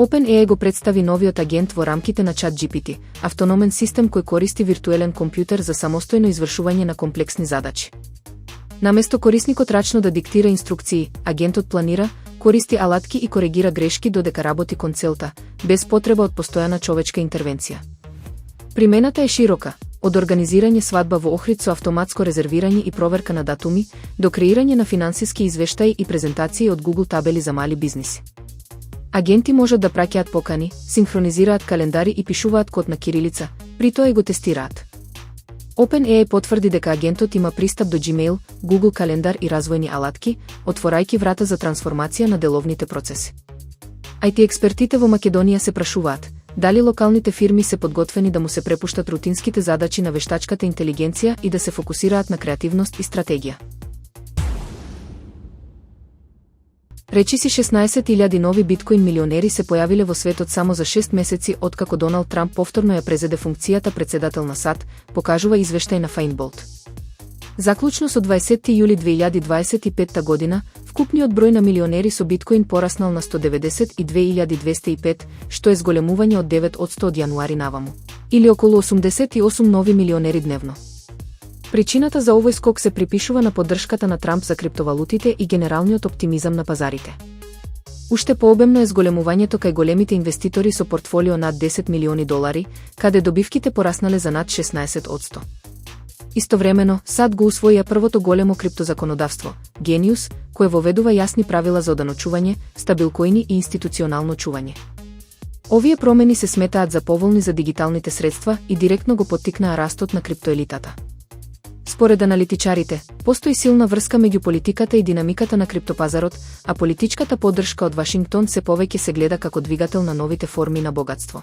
OpenAI го представи новиот агент во рамките на ChatGPT, автономен систем кој користи виртуелен компјутер за самостојно извршување на комплексни задачи. Наместо корисникот рачно да диктира инструкции, агентот планира, користи алатки и коригира грешки додека работи кон целта, без потреба од постојана човечка интервенција. Примената е широка, од организирање свадба во Охрид со автоматско резервирање и проверка на датуми, до креирање на финансиски извештаи и презентации од Google табели за мали бизниси. Агенти можат да праќаат покани, синхронизираат календари и пишуваат код на кирилица, при тоа и го тестираат. OpenAI потврди дека агентот има пристап до Gmail, Google Календар и развојни алатки, отворајќи врата за трансформација на деловните процеси. IT експертите во Македонија се прашуваат дали локалните фирми се подготвени да му се препуштат рутинските задачи на вештачката интелигенција и да се фокусираат на креативност и стратегија. Речиси 16.000 нови биткоин милионери се појавиле во светот само за 6 месеци откако Доналд Трамп повторно ја презеде функцијата председател на САД, покажува извештај на Фајнболт. Заклучно со 20 јули 2025 година, вкупниот број на милионери со биткоин пораснал на 192.205, што е зголемување од 9% од јануари наваму, или околу 88 нови милионери дневно. Причината за овој скок се припишува на поддршката на Трамп за криптовалутите и генералниот оптимизам на пазарите. Уште пообемно е зголемувањето кај големите инвеститори со портфолио над 10 милиони долари, каде добивките пораснале за над 16%. Истовремено, САД го усвоија првото големо криптозаконодавство, Genius, кое воведува јасни правила за оданочување, стабилкоини и институционално чување. Овие промени се сметаат за поволни за дигиталните средства и директно го поттикнаа растот на криптоелитата. Според аналитичарите, постои силна врска меѓу политиката и динамиката на криптопазарот, а политичката поддршка од Вашингтон се повеќе се гледа како двигател на новите форми на богатство.